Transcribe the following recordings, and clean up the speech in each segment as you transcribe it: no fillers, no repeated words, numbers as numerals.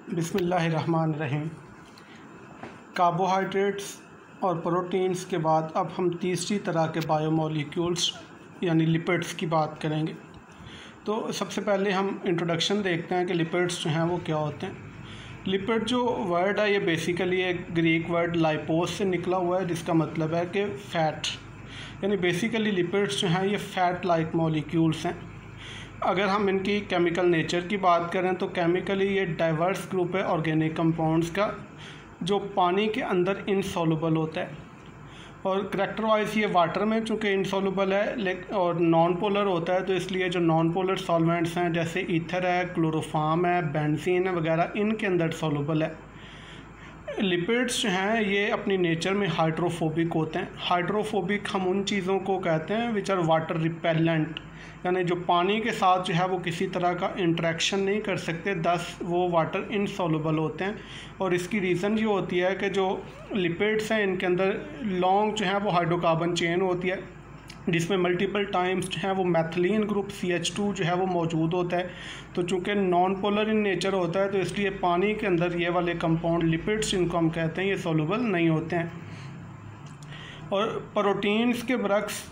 बिस्मिल्लाहिर्रहमानिर्रहीम। कार्बोहाइड्रेट्स और प्रोटीन्स के बाद अब हम तीसरी तरह के बायोमोलिक्यूल्स यानी लिपिड्स की बात करेंगे। तो सबसे पहले हम इंट्रोडक्शन देखते हैं कि लिपिड्स जो हैं वो क्या होते हैं। लिपिड जो वर्ड है ये बेसिकली एक ग्रीक वर्ड लाइपोस से निकला हुआ है, जिसका मतलब है कि फ़ैट, यानी बेसिकली लिपिड्स जो हैं ये फ़ैट लाइक मॉलिक्यूल्स हैं। अगर हम इनकी केमिकल नेचर की बात करें तो केमिकली ये डाइवर्स ग्रुप है ऑर्गेनिक कंपाउंड्स का, जो पानी के अंदर इनसॉल्युबल होता है। और करैक्टर वाइज ये वाटर में चूँकि इनसॉल्युबल है और नॉन पोलर होता है, तो इसलिए जो नॉन पोलर सॉल्वेंट्स हैं जैसे ईथर है, क्लोरोफार्म है, बेंजीन है वगैरह, इनके अंदर सॉल्युबल है। लिपिड्स जो हैं ये अपनी नेचर में हाइड्रोफोबिक होते हैं। हाइड्रोफोबिक हम उन चीज़ों को कहते हैं विच आर वाटर रिपेलेंट, यानी जो पानी के साथ जो है वो किसी तरह का इंटरेक्शन नहीं कर सकते, दस वो वाटर इनसॉल्युबल होते हैं। और इसकी रीज़न ये होती है कि जो लिपिड्स हैं इनके अंदर लॉन्ग जो है वो हाइड्रोकार्बन चेन होती है, जिसमें मल्टीपल टाइम्स जो है वो मैथिलीन ग्रुप CH2 जो है वो मौजूद होता है। तो चूँकि नॉन पोलर इन नेचर होता है, तो इसलिए पानी के अंदर ये वाले कंपाउंड लिपिड्स इनको हम कहते हैं ये सॉल्युबल नहीं होते हैं। और प्रोटीन्स के ब्रक्स,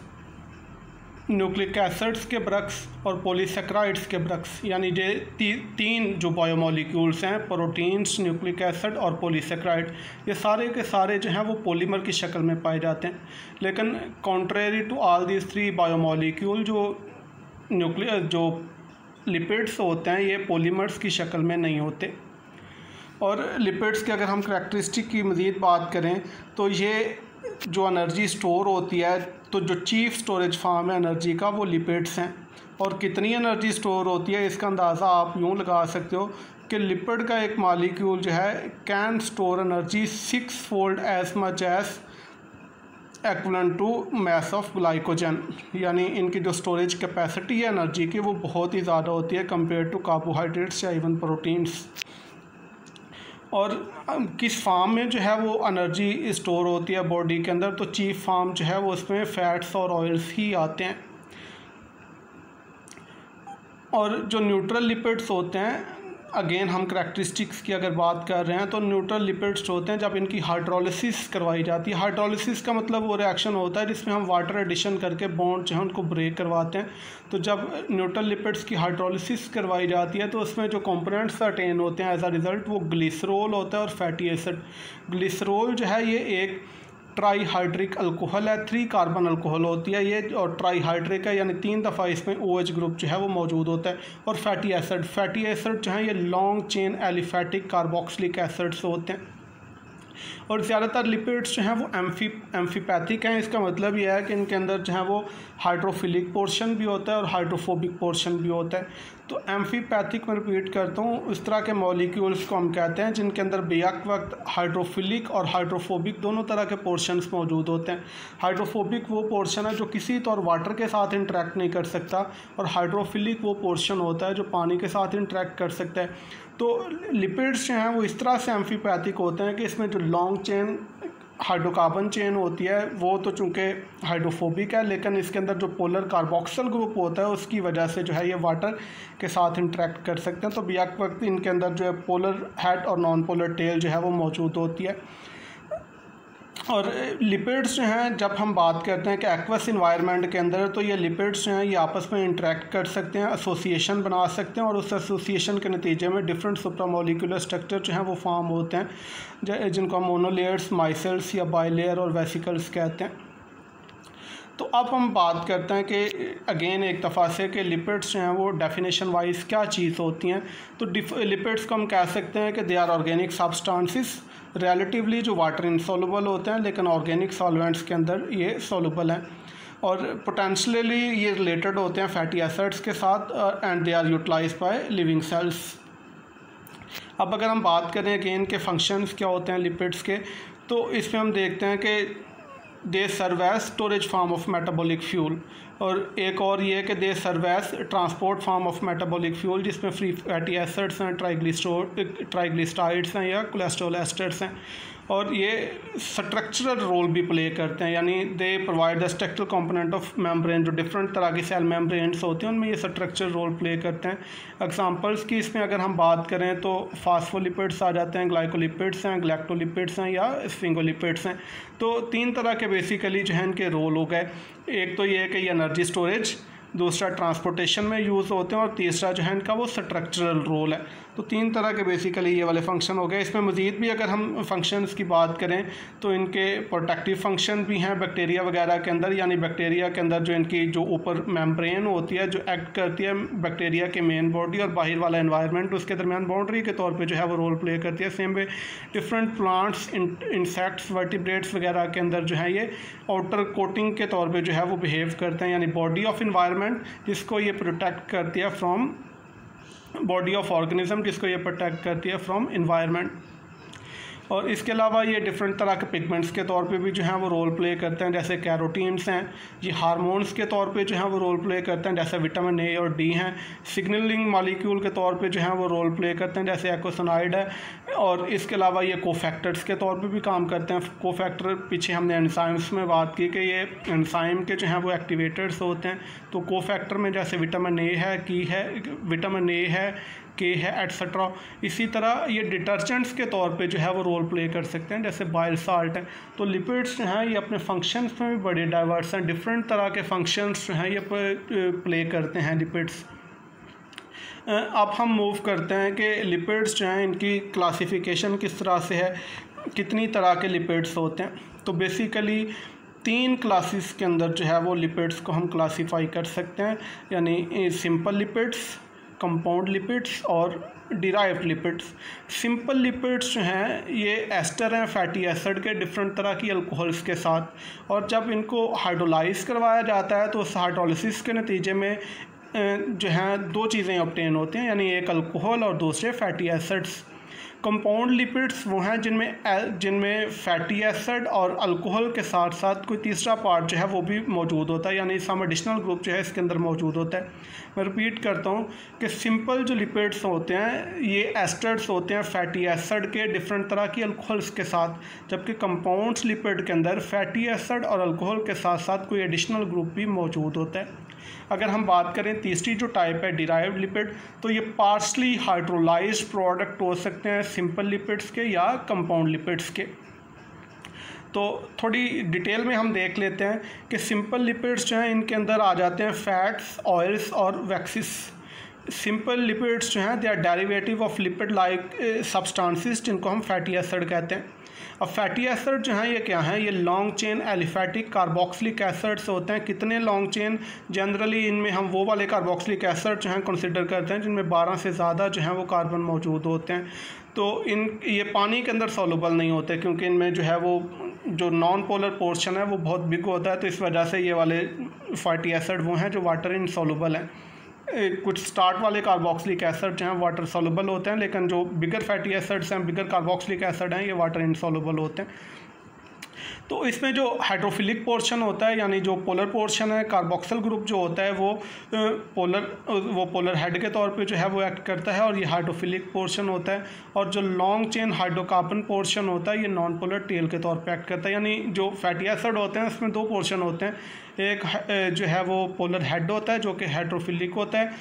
न्यूक्लिक एसिड्स के ब्रक्स और पॉलीसेक्राइड्स के ब्रक्स, यानी ये तीन जो बायोमोलिक्यूल्स हैं, प्रोटीन्स, न्यूक्लिक एसिड और पॉलीसेक्राइड, ये सारे के सारे जो हैं वो पॉलीमर की शक्ल में पाए जाते हैं। लेकिन contrary to all these three biomolecule, जो लिपिड्स होते हैं ये पॉलीमर्स की शक्ल में नहीं होते। और लिपिड्स के अगर हम करैक्टरिस्टिक की मज़ीद बात करें तो ये जो एनर्जी स्टोर होती है, तो जो चीफ स्टोरेज फार्म है एनर्जी का वो लिपिड्स हैं। और कितनी एनर्जी स्टोर होती है इसका अंदाज़ा आप यूँ लगा सकते हो कि लिपिड का एक मॉलिक्यूल जो है can store energy 6 fold as much as equivalent to mass of glycogen, यानी इनकी जो स्टोरेज कैपेसिटी है एनर्जी की वो बहुत ही ज़्यादा होती है कंपेयर टू कार्बोहाइड्रेट्स या इवन प्रोटीन्स। और किस फार्म में जो है वो एनर्जी स्टोर होती है बॉडी के अंदर, तो चीफ फार्म जो है वो उसमें फ़ैट्स और ऑयल्स ही आते हैं। और जो न्यूट्रल लिपिड्स होते हैं, अगेन हम करैक्टरिस्टिक्स की अगर बात कर रहे हैं तो न्यूट्रल लिपिड्स होते हैं जब इनकी हाइड्रोलिसिस करवाई जाती है। हाइड्रोलिसिस का मतलब वो रिएक्शन होता है जिसमें हम वाटर एडिशन करके बॉन्ड जो है उनको ब्रेक करवाते हैं। तो जब न्यूट्रल लिपिड्स की हाइड्रोलिसिस करवाई जाती है तो उसमें जो कंपोनेंट्स अटेन होते हैं एज अ रिज़ल्ट वो ग्लिसरॉल होता है और फैटी एसिड। ग्लिसरॉल जो है ये एक ट्राईहाइड्रिक अल्कोहल है, 3 कार्बन अल्कोहल होती है ये, और ट्राईहाइड्रिक है यानी 3 दफ़ा इसमें OH ग्रुप जो है वो मौजूद होता है। और फैटी एसिड जो है ये long chain aliphatic carboxylic acids होते हैं। और ज़्यादातर लिपिड्स जो हैं वो एम्फीपैथिक हैं। इसका मतलब यह है कि इनके अंदर जो है वो हाइड्रोफिलिक पोर्शन भी होता है और हाइड्रोफोबिक पोर्शन भी होता है। तो एम्फीपैथिक मैं रिपीट करता हूँ, इस तरह के मॉलिक्यूल्स को हम कहते हैं जिनके अंदर बेक वक्त हाइड्रोफिलिक और हाइड्रोफोबिक दोनों तरह के पोर्शंस मौजूद होते हैं। हाइड्रोफोबिक वो पोर्शन है जो किसी तौर वाटर के साथ इंटरेक्ट नहीं कर सकता, और हाइड्रोफिलिक वो पोर्शन होता है जो पानी के साथ इंटरेक्ट कर सकता है। तो लिपिड्स जो हैं वो इस तरह से एम्फीपैथिक होते हैं कि इसमें जो लॉन्ग चेन हाइड्रोकार्बन चेन होती है वो तो चूँकि हाइड्रोफोबिक है, लेकिन इसके अंदर जो पोलर कार्बोक्सिल ग्रुप होता है उसकी वजह से जो है ये वाटर के साथ इंटरेक्ट कर सकते हैं। तो बेक वक्त इनके अंदर जो है पोलर हेड और नॉन पोलर टेल जो है वो मौजूद होती है। और लिपिड्स जो हैं जब हम बात करते हैं कि एक्वस इन्वायरमेंट के अंदर, तो ये लिपिड्स जो हैं ये आपस में इंटरेक्ट कर सकते हैं, एसोसिएशन बना सकते हैं, और उस एसोसिएशन के नतीजे में डिफरेंट सुप्रामोलिकुलर स्ट्रक्चर जो हैं वो फॉर्म होते हैं, जिनको हम मोनोलेयर्स, माइसेल्स या बाइलेयर और वेसिकल्स कहते हैं। तो अब हम बात करते हैं कि अगेन एक दफ़ा से कि लिपिड्स जो हैं वो डेफिनेशन वाइज क्या चीज़ होती हैं। तो लिपिड्स को हम कह सकते हैं कि they are organic substances relatively जो वाटर इनसॉल्युबल होते हैं, लेकिन ऑर्गेनिक सॉल्वेंट्स के अंदर ये सॉल्युबल हैं। और पोटेंशियली ये रिलेटेड होते हैं फैटी एसिड्स के साथ, and they are utilised by living cells. अब अगर हम बात करें अगेन के फंक्शंस क्या होते हैं लिपिड्स के, तो इसमें हम देखते हैं कि they serve as storage form of metabolic fuel. और एक और ये है कि they serve as transport form of metabolic fuel, जिसमें फ्री फैटी एसिड्स हैं, ट्राइग्लिसराइड्स हैं या कोलेस्ट्रॉल एस्टर्स हैं, और ये स्ट्रक्चरल रोल भी प्ले करते हैं, यानी they provide the structural component of membrane. जो डिफरेंट तरह की सेल मेम्ब्रेन्स होते हैं उनमें ये स्ट्रक्चरल रोल प्ले करते हैं। एग्जांपल्स की इसमें अगर हम बात करें तो फास्फोलिपिड्स आ जाते हैं, ग्लाइकोलिपिड्स हैं, गैलेक्टोलिपिड्स हैं या स्फिंगोलिपिड्स हैं। तो 3 तरह के बेसिकली जो है इनके रोल हो गए। एक तो ये है कि ये एनर्जी स्टोरेज, दूसरा ट्रांसपोर्टेशन में यूज़ होते हैं, और तीसरा जो है इनका वो स्ट्रक्चरल रोल है। तो 3 तरह के बेसिकली ये वाले फंक्शन हो गए। इसमें मज़ीद भी अगर हम फंक्शंस की बात करें तो इनके प्रोटेक्टिव फंक्शन भी हैं बैक्टीरिया वगैरह के अंदर, यानी बैक्टीरिया के अंदर जो इनकी जो ऊपर मेम्ब्रेन होती है जो एक्ट करती है बैक्टीरिया के मेन बॉडी और बाहर वाला एनवायरनमेंट, उसके दरमियान बाउंड्री के तौर पर जो है वो रोल प्ले करती है। Same way different plants, insects, vertebrates वगैरह के अंदर जो है ये आउटर कोटिंग के तौर पर जो है वो बिहेव करते हैं, यानी बॉडी ऑफ इन्वायरमेंट जिसको ये प्रोटेक्ट करती है फ्रॉम बॉडी ऑफ ऑर्गेनिज्म, जिसको ये प्रोटेक्ट करती है फ्रॉम इन्वायरमेंट। और इसके अलावा ये डिफरेंट तरह के पिगमेंट्स के तौर पे भी जो हैं वो रोल प्ले करते हैं, जैसे कैरोटीन्स हैं, ये हार्मोन्स के तौर पे जो हैं वो रोल प्ले करते हैं, जैसे विटामिन ए और डी हैं। सिग्नलिंग मॉलिक्यूल के तौर पे जो हैं वो रोल प्ले करते हैं, जैसे एक्सोसाइड है। और इसके अलावा ये कोफैक्टर्स के तौर पे भी काम करते हैं। कोफैक्टर पीछे हमने एंजाइम्स में बात की कि ये एंजाइम के जो हैं वो एक्टिवेटर्स होते हैं। तो कोफैक्टर में जैसे विटामिन ए है, विटामिन ए है, के है, एट्सेट्रा। इसी तरह ये डिटर्जेंट्स के तौर पे जो है वो रोल प्ले कर सकते हैं, जैसे बाइल साल्ट है। तो लिपिड्स जो हैं ये अपने फंक्शंस में भी बड़े डाइवर्स हैं, डिफरेंट तरह के फंक्शंस जो हैं ये प्ले करते हैं लिपिड्स। अब हम मूव करते हैं कि लिपिड्स जो हैं इनकी क्लासिफिकेशन किस तरह से है, कितनी तरह के लिपिड्स होते हैं। तो बेसिकली 3 क्लासेस के अंदर जो है वो लिपिड्स को हम क्लासीफाई कर सकते हैं, यानी सिंपल लिपिड्स, कंपाउंड लिपिड्स और डिराइव्ड लिपिड्स। सिंपल लिपिड्स जो हैं ये एस्टर हैं फैटी एसिड के डिफरेंट तरह की अल्कोहल्स के साथ, और जब इनको हाइड्रोलाइज करवाया जाता है तो उस हाइड्रोलिसिस के नतीजे में जो हैं 2 चीज़ें ऑब्टेन होती हैं, यानी एक अल्कोहल और दूसरे फैटी एसिड्स। कंपाउंड लिपिड्स वो हैं जिनमें फैटी एसिड और अल्कोहल के साथ साथ कोई तीसरा पार्ट जो है वो भी मौजूद होता है, यानी सम एडिशनल ग्रुप जो है इसके अंदर मौजूद होता है। मैं रिपीट करता हूँ कि सिंपल जो लिपिड्स होते हैं ये एस्टर्स होते हैं फैटी एसिड के डिफरेंट तरह की अल्कोहल्स के साथ, जबकि कंपाउंड्स लिपिड के अंदर फैटी एसिड और अल्कोहल के साथ साथ कोई एडिशनल ग्रुप भी मौजूद होता है। अगर हम बात करें तीसरी जो टाइप है डिराइव्ड लिपिड, तो ये पार्शली हाइड्रोलाइज्ड प्रोडक्ट हो सकते हैं सिंपल लिपिड्स के या कंपाउंड लिपिड्स के। तो थोड़ी डिटेल में हम देख लेते हैं कि सिंपल लिपिड्स जो हैं इनके अंदर आ जाते हैं फैट्स, ऑयल्स और वैक्सेस। सिंपल लिपिड्स जो हैं they are derivative of lipid like substances, जिनको हम फैटी एसिड कहते हैं। अब फैटी एसिड जो हैं ये क्या हैं, ये long chain aliphatic carboxylic acids होते हैं। कितने लॉन्ग चेन, जनरली इनमें हम वो वाले कार्बोक्सिलिक एसिड जो हैं कंसिडर करते हैं जिनमें 12 से ज़्यादा जो हैं वो कार्बन मौजूद होते हैं। तो ये पानी के अंदर सॉल्युबल नहीं होते, क्योंकि इनमें जो है वो जो नॉन पोलर पोर्शन है वो बहुत बिग होता है, तो इस वजह से ये वाले फैटी एसिड वो हैं जो वाटर इनसॉल्युबल हैं। कुछ स्टार्ट वाले कार्बोक्सिलिक एसिड जो हैं वाटर सॉल्युबल होते हैं, लेकिन जो बिगर फैटी एसिड्स हैं, बिगर कार्बोक्सिलिक एसिड हैं, ये वाटर इनसॉल्युबल होते हैं। तो इसमें जो हाइड्रोफिलिक पोर्शन होता है, यानी जो पोलर पोर्शन है, कार्बोक्सिल ग्रुप जो होता है वो पोलर हेड के तौर पे जो है वो एक्ट करता है, और ये हाइड्रोफिलिक पोर्शन होता है। और जो लॉन्ग चेन हाइड्रोकार्बन पोर्शन होता है ये नॉन पोलर टेल के तौर पे एक्ट करता है। यानी जो फैटी एसिड होते हैं उसमें 2 पोर्शन होते हैं, एक जो है वो पोलर हेड होता है जो कि हाइड्रोफिलिक होता है,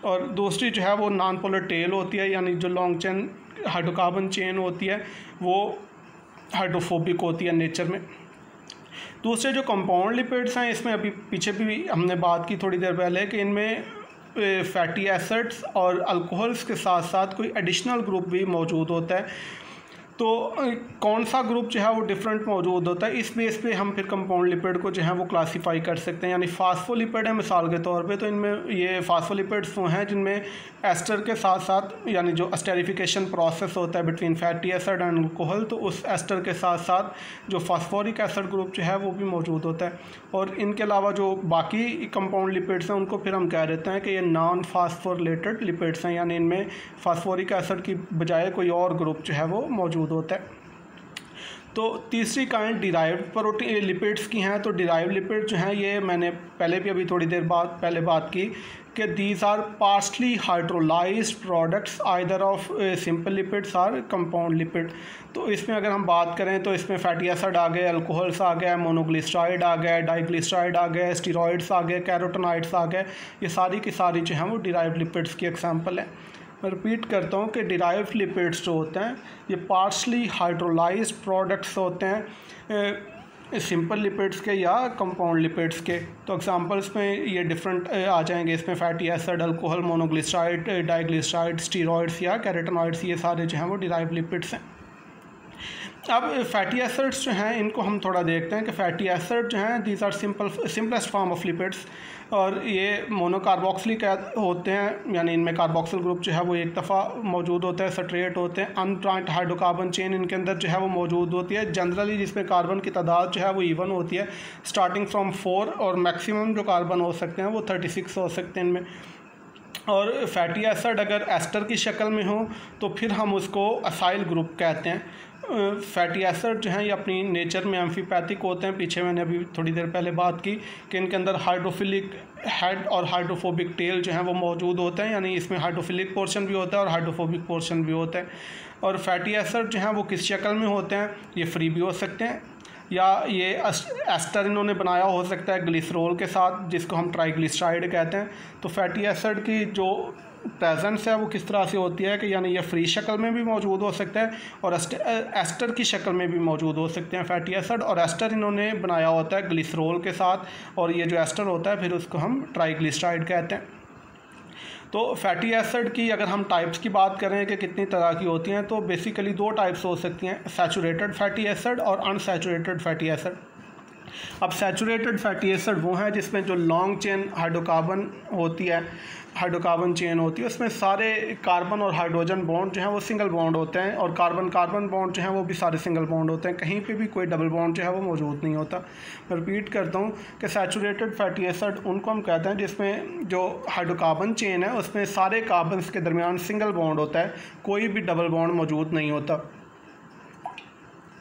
और दूसरी जो है वो नॉन पोलर टेल होती है, यानी जो लॉन्ग चेन हाइड्रोकार्बन चेन होती है वो हाइड्रोफोबिक होती है नेचर में। दूसरे जो कंपाउंड लिपिड्स हैं, इसमें अभी पीछे भी हमने बात की थोड़ी देर पहले कि इनमें फैटी एसिड्स और अल्कोहल्स के साथ साथ कोई एडिशनल ग्रुप भी मौजूद होता है। तो कौन सा ग्रुप जो है वो डिफरेंट मौजूद होता है, इस बेस पे हम फिर कंपाउंड लिपिड को जो है वो क्लासीफाई कर सकते हैं। यानी फास्फोलिपिड है मिसाल के तौर पे, तो इनमें ये फास्फोलिपिड्स वो हैं जिनमें एस्टर के साथ साथ यानी जो एस्टेरिफिकेशन प्रोसेस होता है between fatty acid and alcohol, तो उस एस्टर के साथ साथ जो फास्फोरिक एसिड ग्रुप जो है वो भी मौजूद होता है। और इनके अलावा जो बाकी कंपाउंड लिपिड्स हैं उनको फिर हम कह देते हैं कि ये नॉन फास्फोरिलेटेड लिपिड्स हैं, यानी इनमें फास्फोरिक एसिड की बजाय कोई और ग्रुप जो है वो मौजूद होता है। तो तीसरी काइंड डिराइव्ड प्रोटीन लिपिड्स की हैं। तो डिराइव्ड लिपिड जो हैं ये मैंने पहले भी अभी थोड़ी देर बाद पहले बात की कि these are partially hydrolysed products either of simple lipids or compound lipid. तो इसमें अगर हम बात करें तो इसमें फैटी एसिड आ गए, अल्कोहल्स आ गए, मोनोग्लिसराइड आ गए, डाइग्लिसराइड आ गए, स्टीरॉइड्स आ गए, कैरोटेनॉइड्स आ गए। ये सारी की सारी जो हैं वो डिराइव्ड लिपिड्स की एग्जांपल है। मैं रिपीट करता हूँ कि डिराइव्ड लिपिड्स जो होते हैं ये पार्शली हाइड्रोलाइज्ड प्रोडक्ट्स होते हैं सिंपल लिपिड्स के या कंपाउंड लिपिड्स के। तो एग्जांपल्स में ये डिफरेंट आ जाएंगे, इसमें fatty acid, alcohol, monoglyceride, diglyceride, steroids या कैरोटेनॉइड्स, ये सारे जो हैं वो डिराइव्ड लिपिड्स हैं। अब फैटी एसिड्स जो हैं इनको हम थोड़ा देखते हैं कि फैटी एसिड जो हैं these are simplest form of lipids, और ये मोनोकार्बोक्सिलिक होते हैं, यानी इनमें कार्बोक्सिल ग्रुप जो है वो एक दफ़ा मौजूद होता है, सट्रेट होते हैं। अनब्रांच्ड हाइड्रोकार्बन चेन इनके अंदर जो है वो मौजूद होती है जनरली, जिसमें कार्बन की तादाद जो है वो इवन होती है, स्टार्टिंग फ्रॉम 4 और मैक्सिमम जो कार्बन हो सकते हैं वो 36 हो सकते हैं इनमें। और फैटी एसिड अगर एस्टर की शक्ल में हो तो फिर हम उसको असाइल ग्रुप कहते हैं। फैटी एसिड जो हैं ये अपनी नेचर में एम्फीपैथिक होते हैं। पीछे मैंने अभी थोड़ी देर पहले बात की कि इनके अंदर हाइड्रोफिलिक हेड और हाइड्रोफोबिक टेल जो हैं वो मौजूद होते हैं, यानी इसमें हाइड्रोफिलिक पोर्शन भी होता है और हाइड्रोफोबिक पोर्शन भी होता है। और फैटी एसिड जो हैं वो किस शक्ल में होते हैं, ये फ्री भी हो सकते हैं या ये एस्टर इन्होंने बनाया हो सकता है ग्लिसरॉल के साथ, जिसको हम ट्राइग्लिसराइड कहते हैं। तो फैटी एसिड की जो प्रेजेंस है वो किस तरह से होती है कि यानी ये फ्री शक्ल में भी मौजूद हो सकता है और एस्टर की शक्ल में भी मौजूद हो सकते हैं फैटी एसिड। और एस्टर इन्होंने बनाया होता है ग्लिसरॉल के साथ, और ये जो एस्टर होता है फिर उसको हम ट्राइग्लिसराइड कहते हैं। तो फैटी एसिड की अगर हम टाइप्स की बात करें कि कितनी तरह की होती हैं, तो बेसिकली 2 टाइप्स हो सकती हैं, सैचुरेटेड फैटी एसिड और अनसैचुरेटेड फैटी एसिड। अब सैचुरेटेड फैटी एसिड वो है जिसमें जो लॉन्ग चेन हाइड्रोकार्बन होती है, हाइड्रोकार्बन चेन होती है, उसमें सारे कार्बन और हाइड्रोजन बॉन्ड जो हैं वो सिंगल बॉन्ड होते हैं, और कार्बन कार्बन बॉन्ड जो हैं वो भी सारे सिंगल बॉन्ड होते हैं, कहीं पे भी कोई डबल बॉन्ड जो है वो मौजूद नहीं होता। मैं रिपीट करता हूँ कि सैचुरेटेड फैटी एसिड उनको हम कहते हैं जिसमें जो हाइड्रोकार्बन चेन है उसमें सारे कार्बन्स के दरमियान सिंगल बॉन्ड होता है, कोई भी डबल बॉन्ड मौजूद नहीं होता।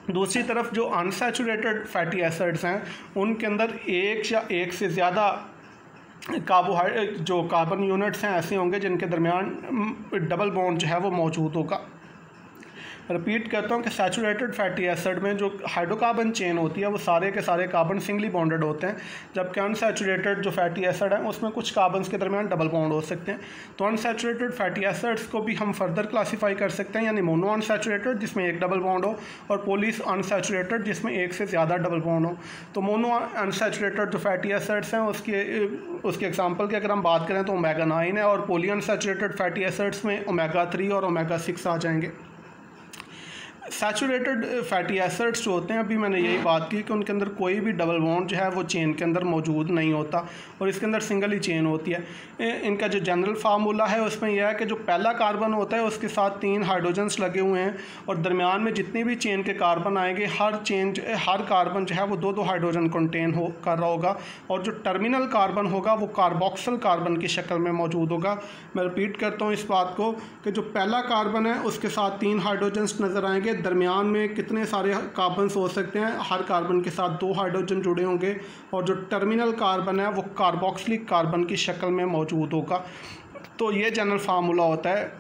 दूसरी तरफ जो अनसैचुरेटेड फैटी एसिड्स हैं उनके अंदर एक या एक से ज़्यादा जो कार्बन यूनिट्स हैं ऐसे होंगे जिनके दरमियान डबल बॉन्ड जो है वो मौजूद होगा। रिपीट करता हूँ कि सैचुरेटेड फैटी एसिड में जो हाइड्रोकार्बन चेन होती है वो सारे के सारे कार्बन सिंगली बॉन्डेड होते हैं, जबकि अनसैचुरेटेड जो फैटी एसिड है उसमें कुछ कार्बन्स के दरमियान डबल बॉन्ड हो सकते हैं। तो अनसैचुरेटेड फैटी एसिड्स को भी हम फर्दर क्लासीफाई कर सकते हैं, यानी मोनो अनसैचुरेटेड जिसमें एक डबल बॉन्ड हो, और पॉली अनसैचुरेटेड जिसमें एक से ज़्यादा डबल बॉन्ड हो। तो मोनो अनसैचुरेटेड जो फैटी एसिड्स हैं उसके एग्जाम्पल की अगर हम बात करें तो ओमेगा 9 है, और पॉली अनसैचुरेटेड फैटी एसिड्स में ओमेगा 3 और ओमेगा 6 आ जाएंगे। सैचुरेटेड फैटी एसिड्स जो होते हैं, अभी मैंने यही बात की कि उनके अंदर कोई भी डबल बॉन्ड जो है वो चेन के अंदर मौजूद नहीं होता और इसके अंदर सिंगल ही चेन होती है। इनका जो जनरल फार्मूला है उसमें यह है कि जो पहला कार्बन होता है उसके साथ 3 हाइड्रोजन्स लगे हुए हैं, और दरमियान में जितनी भी चेन के कार्बन आएंगे हर कार्बन जो है वो 2-2 हाइड्रोजन कंटेन कर रहा होगा, और जो टर्मिनल कार्बन होगा वो कार्बोक्सिल कार्बन की शक्ल में मौजूद होगा। मैं रिपीट करता हूँ इस बात को कि जो पहला कार्बन है उसके साथ 3 हाइड्रोजन्स नज़र आएंगे, दरमियान में कितने सारे कार्बन्स हो सकते हैं, हर कार्बन के साथ 2 हाइड्रोजन जुड़े होंगे, और जो टर्मिनल कार्बन है वो कार्बोक्सिलिक कार्बन की शक्ल में मौजूद होगा। तो ये जनरल फार्मूला होता है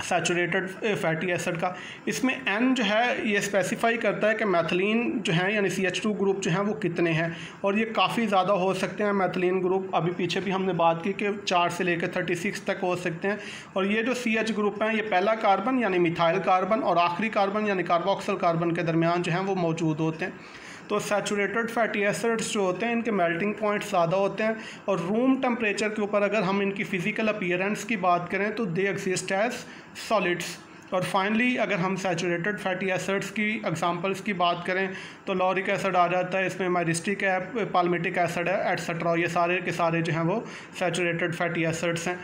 सैचुरेटेड फैटी एसिड का। इसमें N जो है ये स्पेसिफाई करता है कि मैथिलीन जो है यानी CH2 ग्रुप जो हैं वो कितने हैं, और ये काफ़ी ज़्यादा हो सकते हैं मैथिलीन ग्रुप। अभी पीछे भी हमने बात की कि 4 से लेकर 36 तक हो सकते हैं। और ये जो CH ग्रुप हैं ये पहला कार्बन यानी मिथाइल कार्बन और आखिरी कार्बन यानी कार्बोक्सिल कार्बन के दरमियान जो हैं वो मौजूद होते हैं। तो सैचुरेटेड फैटी एसिड्स जो होते हैं इनके मेल्टिंग पॉइंट ज़्यादा होते हैं, और रूम टेम्परेचर के ऊपर अगर हम इनकी फ़िज़िकल अपीयरेंस की बात करें तो दे एग्जिस्ट एज सॉलिड्स। और फाइनली अगर हम सैचुरेटेड फैटी एसिड्स की एग्जांपल्स की बात करें तो लॉरिक एसिड आ जाता है, इसमें माइरिस्टिक है, पाल्मिटिक एसिड है, एटसेट्रा। ये सारे के सारे जो हैं वो सैचुरेटेड फैटी एसिड्स हैं।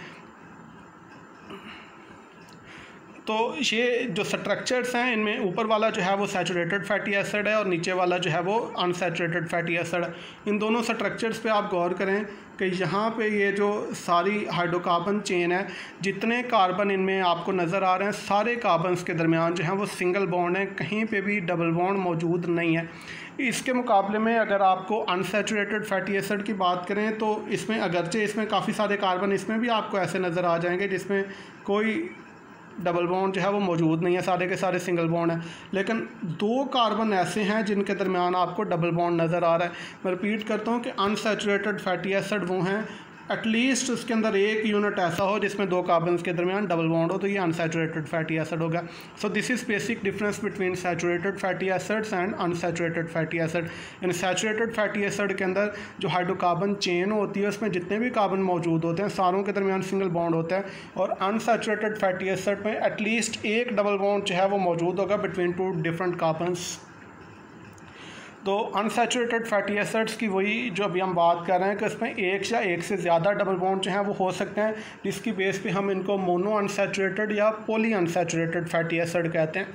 तो ये जो स्ट्रक्चर्स हैं इनमें ऊपर वाला जो है वो सैचुरेटेड फैटी एसिड है और नीचे वाला जो है वो अनसैचुरेटेड फैटी एसिड है। इन दोनों स्ट्रक्चर्स पे आप गौर करें कि यहाँ पे ये जो सारी हाइड्रोकार्बन चेन है, जितने कार्बन इनमें आपको नज़र आ रहे हैं सारे कार्बन्स के दरमियान जो है वो सिंगल बॉन्ड है, कहीं पे भी डबल बॉन्ड मौजूद नहीं है। इसके मुकाबले में अगर आपको अनसैचुरेटेड फैटी एसिड की बात करें तो इसमें अगरचे इसमें काफ़ी सारे कार्बन इसमें भी आपको ऐसे नज़र आ जाएंगे जिसमें कोई डबल बॉन्ड जो है वो मौजूद नहीं है, सारे के सारे सिंगल बॉन्ड है, लेकिन 2 कार्बन ऐसे हैं जिनके दरमियान आपको डबल बॉन्ड नज़र आ रहा है। मैं रिपीट करता हूँ कि अनसैचुरेटेड फैटी एसिड वो हैं एटलीस्ट उसके अंदर एक यूनिट ऐसा हो जिसमें 2 कार्बन के दरमियान डबल बॉन्ड हो, तो ये अनसैचुरेटेड फैटी एसिड होगा। So this is basic difference between saturated fatty acids and unsaturated fatty acid. In saturated fatty acid के अंदर जो हाइड्रोकार्बन चेन होती है उसमें जितने भी कार्बन मौजूद होते हैं सारों के दरमियान सिंगल बॉन्ड होता है, और अनसैचुरेटेड फैटी एसिड में एटलीस्ट एक डबल बॉन्ड जो है वो मौजूद होगा बिटवीन 2 डिफरेंट कार्बन्स। तो अनसैचुरेटेड फैटी एसिड्स की वही जो अभी हम बात कर रहे हैं कि इसमें एक या एक से ज़्यादा डबल बॉन्ड जो हैं वो हो सकते हैं, जिसकी बेस पे हम इनको मोनो अनसैचुरेटेड या पॉली अनसैचुरेटेड फैटी एसिड कहते हैं।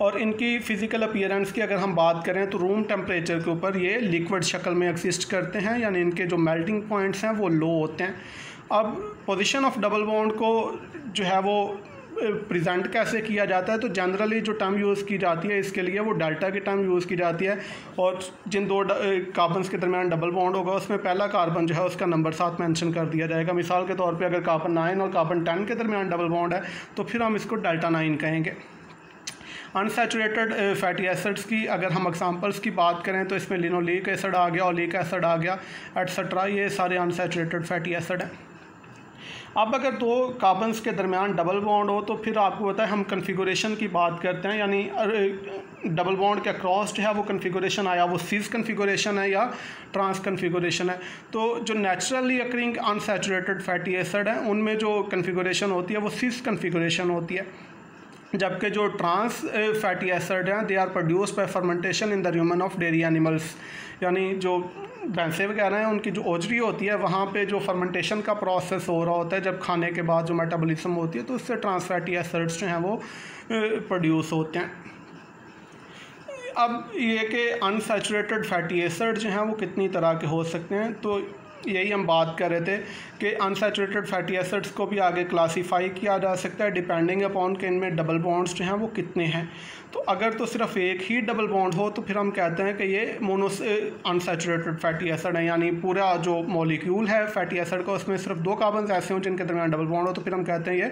और इनकी फ़िज़िकल अपीयरेंस की अगर हम बात करें तो रूम टेम्परेचर के ऊपर ये लिक्विड शक्ल में एग्जिस्ट करते हैं, यानी इनके जो मेल्टिंग पॉइंट्स हैं वो लो होते हैं। अब पोजीशन ऑफ डबल बॉन्ड को जो है वो प्रेजेंट कैसे किया जाता है, तो जनरली जो टर्म यूज़ की जाती है इसके लिए वो डेल्टा की टर्म यूज़ की जाती है, और जिन 2 कार्बन्स के दरमियान डबल बॉन्ड होगा उसमें पहला कार्बन जो है उसका नंबर 7 मेंशन कर दिया जाएगा। मिसाल के तौर पे अगर कार्बन 9 और कार्बन 10 के दरमियान डबल बॉन्ड है तो फिर हम इसको डेल्टा 9 कहेंगे। अनसैचुरेटेड फैटी एसिड्स की अगर हम एग्जांपल्स की बात करें तो इसमें लिनोलिक एसिड आ गया, ओलिक एसिड आ गया, एटसेट्रा, ये सारे अनसैचुरेटेड फैटी एसिड हैं। अब अगर 2 कार्बन्स के दरमियान डबल बॉन्ड हो तो फिर आपको पता है हम कन्फिगुरेशन की बात करते हैं, यानी डबल बॉन्ड के अक्रॉस जो है वो कन्फिगुरेशन आया वो सिस कन्फिगुरेशन है या ट्रांस कन्फिगुरेशन है। तो जो naturally occurring unsaturated fatty acid है उनमें जो कन्फिगुरेशन होती है वो सिस कन्फिगुरेशन होती है, जबकि जो ट्रांस फैटी एसिड हैं they are produced by fermentation in the human of dairy animals, यानी जो भैंसें वगैरह हैं उनकी जो ओजरी होती है वहाँ पे जो फर्मेंटेशन का प्रोसेस हो रहा होता है, जब खाने के बाद जो मेटाबॉलिज्म होती है तो उससे ट्रांस फैटी एसिड्स जो हैं वो प्रोड्यूस होते हैं। अब ये कि अनसैचुरेटेड फैटी एसिड जो हैं वो कितनी तरह के हो सकते हैं, तो यही हम बात कर रहे थे कि अनसैचुरेटेड फैटी एसिड्स को भी आगे क्लासीफाई किया जा सकता है डिपेंडिंग अपॉन कि इनमें डबल बॉन्ड्स जो हैं वो कितने हैं। तो अगर तो सिर्फ एक ही डबल बॉन्ड हो तो फिर हम कहते हैं कि ये मोनो अनसैचुरेटेड फैटी एसिड है, यानी पूरा जो मॉलिक्यूल है फैटी एसिड का उसमें सिर्फ 2 कार्बन ऐसे हों जिनके दरमियान डबल बॉन्ड हो, तो फिर हम कहते हैं ये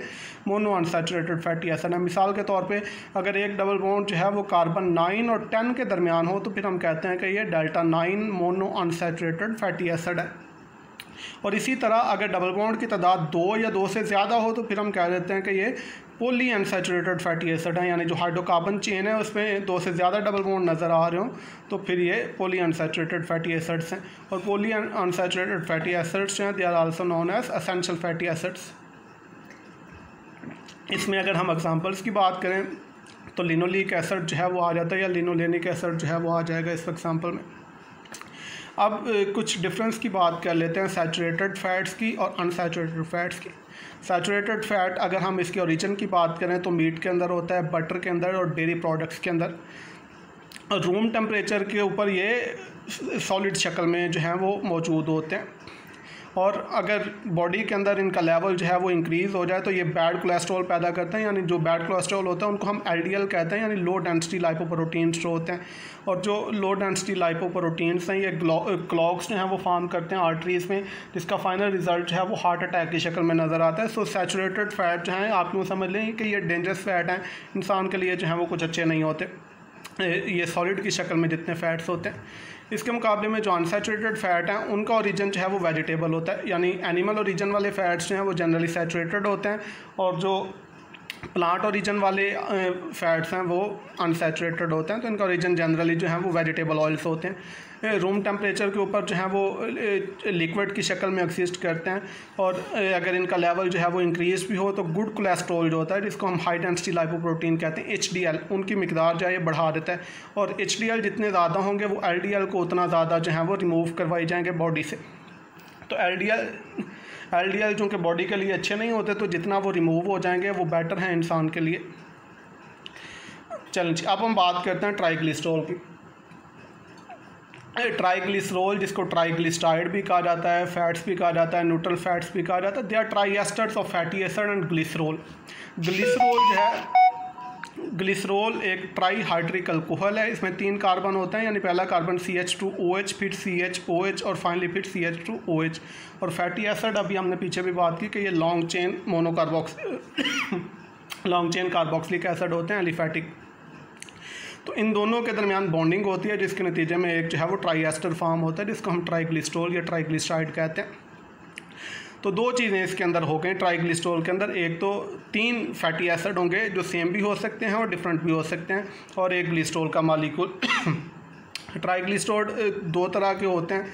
मोनो अनसैचुरेटेड फैटी एसिड है। मिसाल के तौर पे अगर एक डबल बॉन्ड जो है वो कार्बन 9 और 10 के दरमियान हो तो फिर हम कहते हैं कि ये delta 9 mono unsaturated fatty acid है। और इसी तरह अगर डबल बॉन्ड की तादाद 2 या 2 से ज़्यादा हो तो फिर हम कह देते हैं कि ये पॉली अनसैचुरेटेड फैटी एसिड है, यानी जो हाइड्रोकार्बन चेन है उसमें 2 से ज़्यादा डबल बॉन्ड नज़र आ रहे हो तो फिर ये पॉली अनसैचुरेटेड फैटी एसिड्स हैं। और पॉली अनसैचुरेटेड फैटी एसिड्स हैं they are also known as essential fatty acids. इसमें अगर हम एग्जांपल्स की बात करें तो लिनोलिक एसिड जो है वो आ जाता है, या लिनोलेनिक एसिड जो है वो आ जाएगा इस एग्जांपल में। अब कुछ डिफरेंस की बात कर लेते हैं सैचुरेटेड फैट्स की और अनसैचुरेटेड फैट्स की। सैचुरेटेड फैट अगर हम इसके ओरिजिन की बात करें तो मीट के अंदर होता है, बटर के अंदर और डेयरी प्रोडक्ट्स के अंदर। रूम टेम्परेचर के ऊपर ये सॉलिड शक्ल में जो है वो मौजूद होते हैं, और अगर बॉडी के अंदर इनका लेवल जो है वो इंक्रीज़ हो जाए तो ये बैड कोलेस्ट्रॉल पैदा करते हैं, यानी जो बैड कोलेस्ट्रॉल होता है उनको हम एलडीएल कहते हैं, यानी लो डेंसिटी लाइपोप्रोटीन्स जो होते हैं। और जो लो डेंसिटी लाइपोप्रोटीन्स हैं ये क्लॉग्स जो हैं वो फॉर्म करते हैं आर्टरीज़ में, जिसका फाइनल रिजल्ट जो है वो हार्ट अटैक की शक्ल में नज़र आता है। सो सैचुरेटेड फैट जो हैं आप यूँ समझ लें कि ये डेंजरस फैट हैं, इंसान के लिए जो है वो कुछ अच्छे नहीं होते, ये सॉलिड की शक्ल में जितने फैट्स होते हैं। इसके मुकाबले में जो अनसैचुरेटेड फैट हैं उनका ओरिजिन जो है वो वेजिटेबल होता है, यानी एनिमल ओरिजिन वाले फैट्स जो हैं वो जनरली सैचुरेटेड होते हैं, और जो प्लांट ओरिजिन वाले फैट्स हैं वो अनसैचुरेटेड होते हैं, तो इनका ओरिजिन जनरली जो है वो वेजिटेबल ऑयल्स होते हैं। रूम टेम्परेचर के ऊपर जो है वो लिक्विड की शक्ल में एग्जिस्ट करते हैं, और अगर इनका लेवल जो है वो इंक्रीज भी हो तो गुड कोलेस्ट्रॉल जो होता है जिसको हम हाई डेंसिटी लाइपोप्रोटीन कहते हैं HDL, उनकी मिकदार जो है ये बढ़ा देता है, और HDL जितने ज़्यादा होंगे वो LDL को उतना ज़्यादा जो है वो रिमूव करवाई जाएंगे बॉडी से। तो एलडीएल चूँकि बॉडी के लिए अच्छे नहीं होते, तो जितना वो रिमूव हो जाएंगे वो बेटर है इंसान के लिए। चलें, अब हम बात करते हैं ट्राइग्लिसरॉल की। ट्राइग्लिसरॉल, जिसको ट्राइग्लिसराइड भी कहा जाता है, फैट्स भी कहा जाता है, न्यूट्रल फैट्स भी कहा जाता है, they are triesters of fatty acid and glycerol. Glycerol जो है, ग्लिसरॉल एक ट्राई हाइड्रिक अल्कोहल है। इसमें 3 कार्बन होते हैं, यानी पहला कार्बन CH2OH, फिर CHOH और फाइनली फिर CH2OH। और फैटी एसिड अभी हमने पीछे भी बात की कि ये long chain long chain carboxylic acid होते हैं, एलिफैटिक। तो इन दोनों के दरमियान बॉन्डिंग होती है, जिसके नतीजे में एक जो है वो ट्राई एस्टर फॉर्म होता है, जिसको हम ट्राइग्लिसरॉल या ट्राइग्लिसराइड कहते हैं। तो 2 चीज़ें इसके अंदर हो गई ट्राइग्लिसरॉल के अंदर। एक तो 3 फैटी एसिड होंगे जो सेम भी हो सकते हैं और डिफरेंट भी हो सकते हैं, और एक ग्लिसरॉल का मॉलिक्यूल। ट्राइग्लिसरॉल 2 तरह के होते हैं,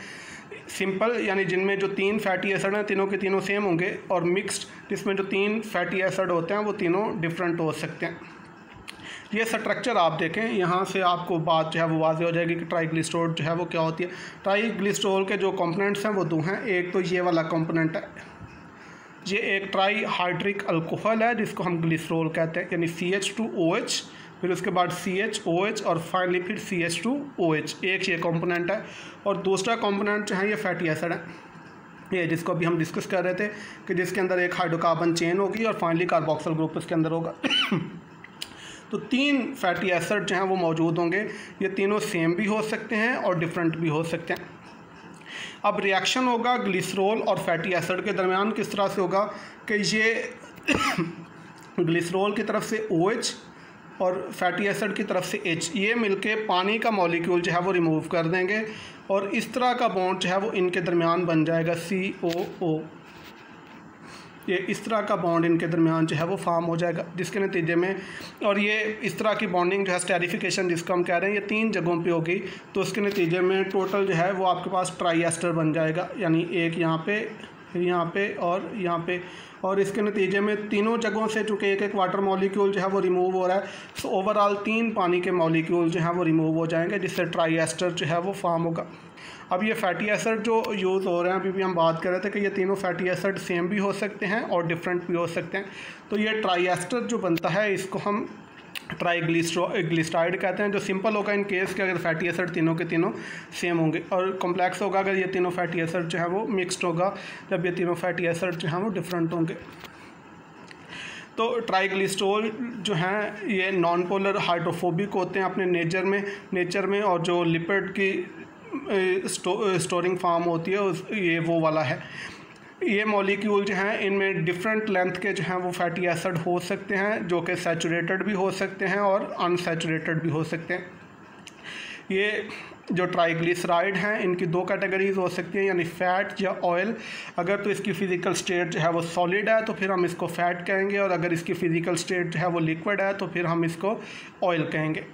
सिंपल यानी जिनमें जो 3 फैटी एसिड हैं तीनों के तीनों सेम होंगे, और मिक्स्ड जिसमें जो 3 फैटी एसिड होते हैं वो तीनों डिफरेंट हो सकते हैं। ये स्ट्रक्चर आप देखें, यहाँ से आपको बात जो है वो वाज़ेह हो जाएगी कि ट्राइग्लिसरॉल जो है वो क्या होती है। ट्राइग्लिसरॉल के जो कंपोनेंट्स हैं वो 2 हैं। एक तो ये वाला कंपोनेंट है, ये एक ट्राई हाइड्रिक अल्कोहल है जिसको हम ग्लिसरॉल कहते हैं, यानी CH2OH, फिर उसके बाद CHOH और फाइनली फिर CH2OH। एक ये कंपोनेंट है, और दूसरा कंपोनेंट जो है ये फैटी एसिड है, ये जिसको अभी हम डिस्कस कर रहे थे कि जिसके अंदर एक हाइड्रोकार्बन चेन होगी और फाइनली कार्बोक्सिल ग्रुप इसके अंदर होगा। तो 3 फैटी एसिड जो हैं वो मौजूद होंगे। ये तीनों सेम भी हो सकते हैं और डिफरेंट भी हो सकते हैं। अब रिएक्शन होगा ग्लिसरॉल और फैटी एसिड के दरमियान किस तरह से होगा कि ये ग्लिसरॉल की तरफ से OH और फैटी एसिड की तरफ से H, ये मिलके पानी का मॉलिक्यूल जो है वो रिमूव कर देंगे, और इस तरह का बॉन्ड जो है वो इनके दरमियान बन जाएगा COO। ये इस तरह का बॉन्ड इनके दरमियान जो है वो फॉर्म हो जाएगा, जिसके नतीजे में, और ये इस तरह की बॉन्डिंग जो है स्टेरिफिकेशन जिसको हम कह रहे हैं, ये 3 जगहों पे होगी। तो उसके नतीजे में टोटल जो है वो आपके पास ट्राई एस्टर बन जाएगा, यानी एक यहाँ पे, फिर यहाँ पे और यहाँ पे। और इसके नतीजे में तीनों जगहों से चूँकि एक वाटर मॉलिक्यूल जो है वो रिमूव हो रहा है, सो ओवरऑल 3 पानी के मॉलिक्यूल जो हैं वो रिमूव हो जाएंगे, जिससे ट्राई एस्टर जो है वो फॉर्म होगा। अब ये फैटी एसिड जो यूज़ हो रहे हैं, अभी भी हम बात कर रहे थे कि ये तीनों फैटी एसिड सेम भी हो सकते हैं और डिफरेंट भी हो सकते हैं। तो ये ट्राई एस्टर जो बनता है इसको हम ट्राइग्लिसराइड कहते हैं, जो सिंपल होगा इन केस के अगर फैटी एसिड तीनों के तीनों सेम होंगे, और कॉम्प्लेक्स होगा अगर ये तीनों फैटी एसिड जो है वो मिक्सड होगा, जब ये तीनों फैटी एसिड जो हैं वो डिफरेंट होंगे। तो ट्राइग्लिसरॉल जो हैं ये नॉन पोलर हाइड्रोफोबिक होते हैं अपने नेचर में, और जो लिपिड की स्टोरिंग फार्म होती है ये वो वाला है। ये मॉलिक्यूल जो हैं इनमें डिफरेंट लेंथ के जो हैं वो फैटी एसिड हो सकते हैं, जो कि सैचुरेटेड भी हो सकते हैं और अनसैचुरेटेड भी हो सकते हैं। ये जो ट्राइग्लिसराइड हैं इनकी 2 कैटेगरीज हो सकती हैं, यानी फ़ैट या ऑयल। अगर तो इसकी फ़िज़िकल स्टेट जो है वो सॉलिड है तो फिर हम इसको फ़ैट कहेंगे, और अगर इसकी फ़िज़िकल स्टेट जो है वो लिक्विड है तो फिर हम इसको ऑयल कहेंगे।